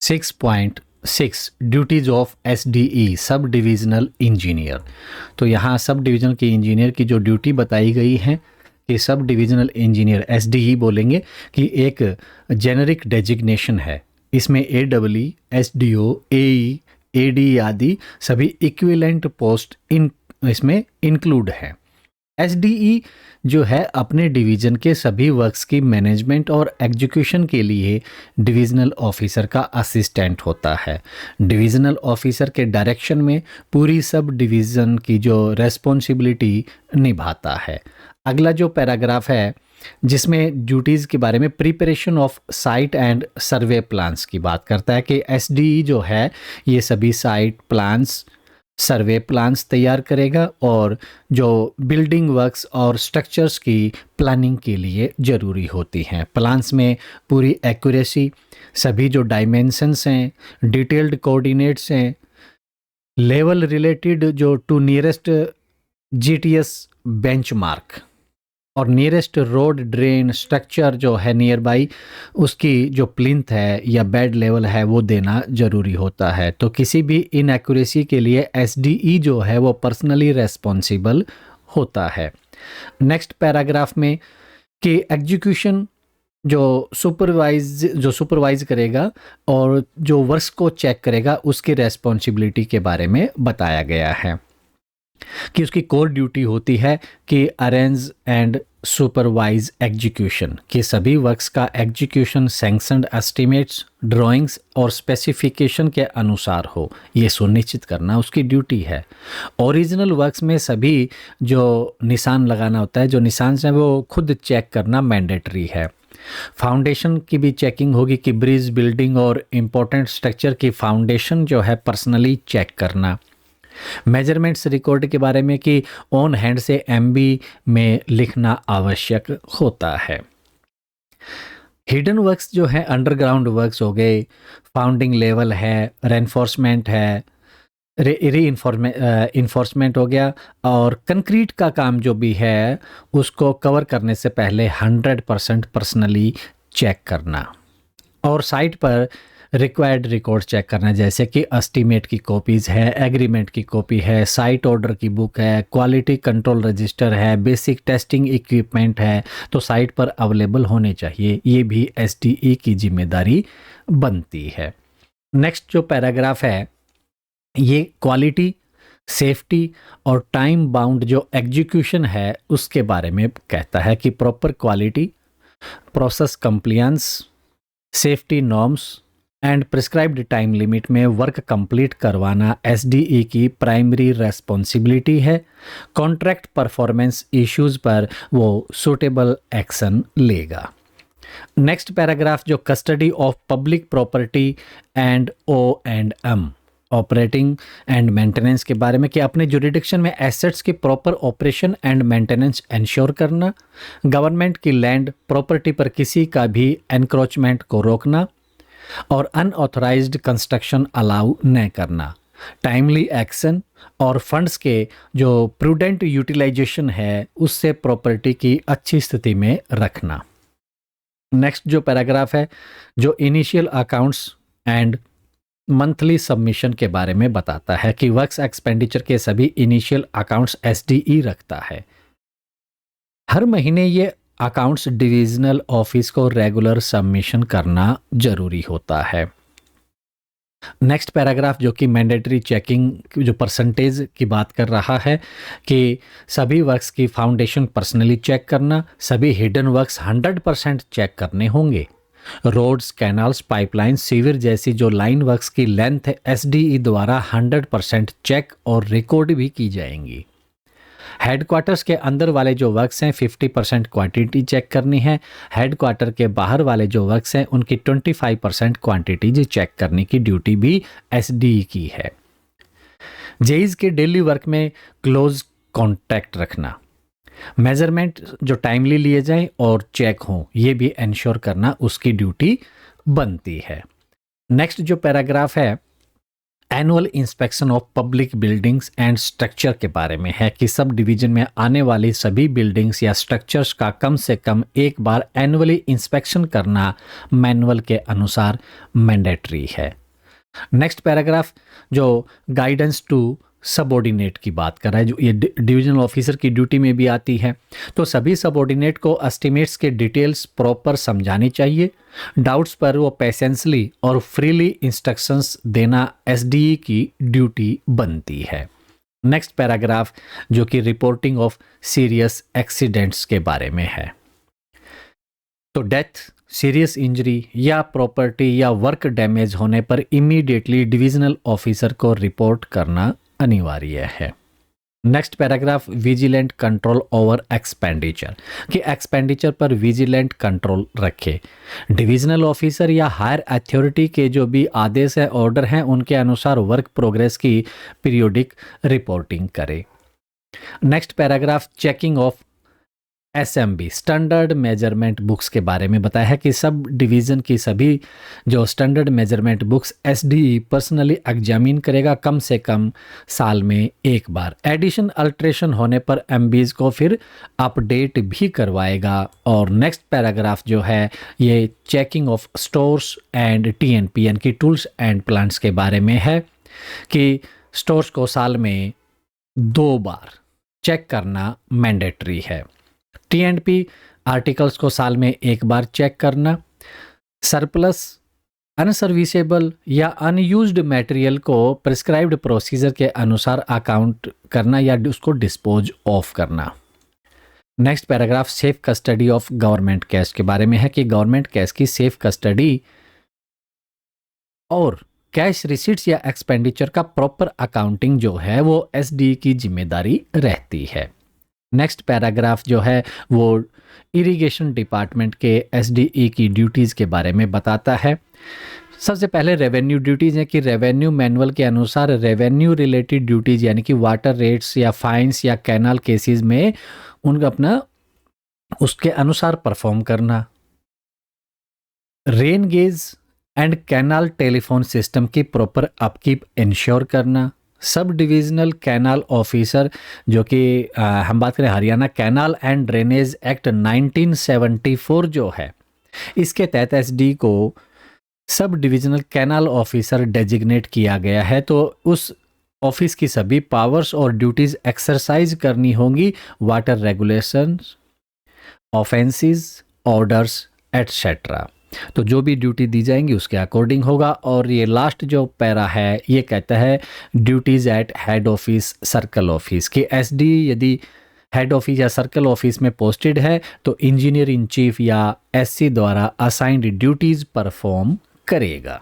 6.6 duties of SDE sub divisional engineer. तो यहाँ sub divisional के इंजीनियर की जो ड्यूटी बताई गई है कि सब डिविजनल इंजीनियर एसडीई बोलेंगे कि एक जेनरिक डेजिग्नेशन है। इसमें एडब्ल्यू, एसडीओ, एई, एडी आदि सभी इक्विवेलेंट पोस्ट इसमें इंक्लूड है। एसडीई जो है अपने डिवीज़न के सभी वर्क्स की मैनेजमेंट और एग्जीक्यूशन के लिए डिविज़नल ऑफिसर का असिस्टेंट होता है। डिविज़नल ऑफिसर के डायरेक्शन में पूरी सब डिवीज़न की जो रेस्पॉन्सिबिलिटी निभाता है। अगला जो पैराग्राफ है जिसमें ड्यूटीज़ के बारे में preparation of site and survey plans की बात करता है कि एसडीई जो है ये सभी साइट प्लान्स, सर्वे प्लान्स तैयार करेगा और जो बिल्डिंग वर्क्स और स्ट्रक्चर्स की प्लानिंग के लिए ज़रूरी होती हैं। प्लान्स में पूरी एक्यूरेसी, सभी जो डायमेंशंस हैं, डिटेल्ड कोऑर्डिनेट्स हैं, लेवल रिलेटेड जो टू नियरेस्ट जीटीएस बेंचमार्क और नियरेस्ट रोड ड्रेन स्ट्रक्चर जो है नियर बाई उसकी जो प्लिंथ है या बेड लेवल है वो देना ज़रूरी होता है। तो किसी भी इनएक्यूरेसी के लिए एसडीई जो है वो पर्सनली रेस्पॉन्सिबल होता है। नेक्स्ट पैराग्राफ में कि एग्जीक्यूशन जो सुपरवाइज करेगा और जो वर्क्स को चेक करेगा उसकी रेस्पॉन्सिबिलिटी के बारे में बताया गया है कि उसकी कोर ड्यूटी होती है कि अरेंज एंड सुपरवाइज एग्जीक्यूशन, कि सभी वर्क्स का एग्जीक्यूशन सैंक्शनड एस्टिमेट्स, ड्राइंग्स और स्पेसिफिकेशन के अनुसार हो, ये सुनिश्चित करना उसकी ड्यूटी है। ओरिजिनल वर्क्स में सभी जो निशान लगाना होता है, जो निशान है वो खुद चेक करना मैंडेटरी है। फाउंडेशन की भी चेकिंग होगी कि ब्रिज, बिल्डिंग और इम्पोर्टेंट स्ट्रक्चर की फाउंडेशन जो है पर्सनली चेक करना। मेजरमेंट्स रिकॉर्ड के बारे में कि ऑन हैंड से एमबी में लिखना आवश्यक होता है। हिडन वर्क्स जो है अंडरग्राउंड वर्क्स हो गए, फाउंडिंग लेवल है, रेनफोर्समेंट है, इन्फोर्समेंट हो गया और कंक्रीट का काम जो भी है उसको कवर करने से पहले 100% पर्सनली चेक करना और साइट पर रिक्वायर्ड रिकॉर्ड चेक करना, जैसे कि एस्टीमेट की कॉपीज़ है, एग्रीमेंट की कॉपी है, साइट ऑर्डर की बुक है, क्वालिटी कंट्रोल रजिस्टर है, बेसिक टेस्टिंग इक्विपमेंट है, तो साइट पर अवेलेबल होने चाहिए। ये भी एसडीई की जिम्मेदारी बनती है। नेक्स्ट जो पैराग्राफ है ये क्वालिटी, सेफ्टी और टाइम बाउंड जो एग्जीक्यूशन है उसके बारे में कहता है कि proper quality, process compliance, safety norms and prescribed time limit में वर्क कंप्लीट करवाना एसडीई की प्राइमरी रेस्पॉन्सिबिलिटी है। कॉन्ट्रैक्ट परफॉर्मेंस इश्यूज पर वो सूटेबल एक्शन लेगा। नेक्स्ट पैराग्राफ जो custody of public property and O&M, operating and maintenance के बारे में कि अपने जुरिडिक्शन में एसेट्स की proper operation and maintenance ensure करना, गवर्नमेंट की लैंड प्रॉपर्टी पर किसी का भी एनक्रोचमेंट को रोकना और अनऑथराइज्ड कंस्ट्रक्शन अलाउ न करना, टाइमली एक्शन और फंड्स के जो प्रूडेंट यूटिलाइजेशन है उससे प्रॉपर्टी की अच्छी स्थिति में रखना। नेक्स्ट जो पैराग्राफ है जो initial accounts and monthly submission के बारे में बताता है कि वर्क्स एक्सपेंडिचर के सभी इनिशियल अकाउंट्स एसडीई रखता है। हर महीने ये अकाउंट्स डिविजनल ऑफिस को रेगुलर सबमिशन करना जरूरी होता है। नेक्स्ट पैराग्राफ जो कि मैंडेटरी चेकिंग जो परसेंटेज की बात कर रहा है कि सभी वर्क्स की फाउंडेशन पर्सनली चेक करना, सभी हिडन वर्क्स 100% चेक करने होंगे। रोड्स, कैनाल्स, पाइपलाइन, सीवर जैसी जो लाइन वर्क्स की लेंथ है एसडीई द्वारा 100% चेक और रिकॉर्ड भी की जाएंगी। हेडक्वार्टर्स के अंदर वाले जो वर्क्स हैं 50% क्वांटिटी चेक करनी है। हेडक्वार्टर के बाहर वाले जो वर्क्स हैं उनकी 25% क्वांटिटी चेक करने की ड्यूटी भी एसडीई की है। जेईज के डेली वर्क में क्लोज कांटेक्ट रखना, मेजरमेंट जो टाइमली लिए जाएं और चेक हों ये भी इंश्योर करना उसकी ड्यूटी बनती है। नेक्स्ट जो पैराग्राफ है annual inspection of public buildings and structure के बारे में है कि सब डिवीजन में आने वाली सभी बिल्डिंग्स या स्ट्रक्चर्स का कम से कम एक बार एनुअली इंस्पेक्शन करना मैनुअल के अनुसार मैंडेटरी है। नेक्स्ट पैराग्राफ जो गाइडेंस टू सबऑर्डिनेट की बात कर रहा है, जो ये डिविजनल ऑफिसर की ड्यूटी में भी आती है। तो सभी सबऑर्डिनेट को एस्टिमेट्स के डिटेल्स प्रॉपर समझानी चाहिए। डाउट्स पर वो पेशेंसली और फ्रीली इंस्ट्रक्शंस देना एसडीई की ड्यूटी बनती है। नेक्स्ट पैराग्राफ जो कि रिपोर्टिंग ऑफ सीरियस एक्सीडेंट्स के बारे में है। तो डेथ, सीरियस इंजरी या प्रॉपर्टी या वर्क डैमेज होने पर इमीडिएटली डिविजनल ऑफिसर को रिपोर्ट करना अनिवार्य है। Next paragraph vigilant control over expenditure कि एक्सपेंडिचर पर विजिलेंट कंट्रोल रखे। डिविजनल ऑफिसर या हायर अथॉरिटी के जो भी आदेश है, ऑर्डर हैं, उनके अनुसार वर्क प्रोग्रेस की पीरियोडिक रिपोर्टिंग करे। Next paragraph checking of SMB standard measurement books के बारे में बताया है कि सब डिवीज़न की सभी जो standard measurement books SDE personally examine करेगा कम से कम साल में एक बार। एडिशन अल्ट्रेशन होने पर एमबीज को फिर अपडेट भी करवाएगा। और नेक्स्ट पैराग्राफ जो है ये checking of stores and TNP यानी कि टूल्स एंड प्लांट्स के बारे में है कि स्टोर्स को साल में 2 बार चेक करना मैंडेटरी है। टीएनपी आर्टिकल्स को साल में 1 बार चेक करना। सरप्लस, अनसर्विसेबल या अनयूज्ड मटेरियल को प्रिस्क्राइब्ड प्रोसीजर के अनुसार अकाउंट करना या उसको डिस्पोज ऑफ करना। Next paragraph safe custody of government cash के बारे में है कि गवर्नमेंट कैश की सेफ कस्टडी और कैश रिसीट्स या एक्सपेंडिचर का प्रॉपर अकाउंटिंग जो है वो एसडी की जिम्मेदारी रहती है। नेक्स्ट पैराग्राफ जो है वो इरिगेशन डिपार्टमेंट के एसडीई की ड्यूटीज़ के बारे में बताता है। सबसे पहले रेवेन्यू ड्यूटीज़ हैं कि रेवेन्यू मैनुअल के अनुसार रेवेन्यू रिलेटेड ड्यूटीज़ यानी कि वाटर रेट्स या फाइन्स या कैनाल केसेस में उनका अपना उसके अनुसार परफॉर्म करना। Rain gauge and canal telephone system की प्रॉपर अपकीप इंश्योर करना। सब डिविजनल कैनाल ऑफिसर जो कि हम बात करें Haryana canal and drainage act 1974 जो है, इसके तहत एसडी को sub divisional canal officer designate किया गया है। तो उस ऑफिस की सभी पावर्स और ड्यूटीज एक्सरसाइज करनी होंगी water regulations, offences, orders etcetera. तो जो भी ड्यूटी दी जाएंगी उसके अकॉर्डिंग होगा। और ये लास्ट जो पैरा है ये कहता है duties eight head office, circle office कि एसडी यदि हेड ऑफिस या सर्कल ऑफिस में पोस्टेड है तो इंजीनियर इन चीफ या एससी द्वारा असाइंड ड्यूटीज परफॉर्म करेगा।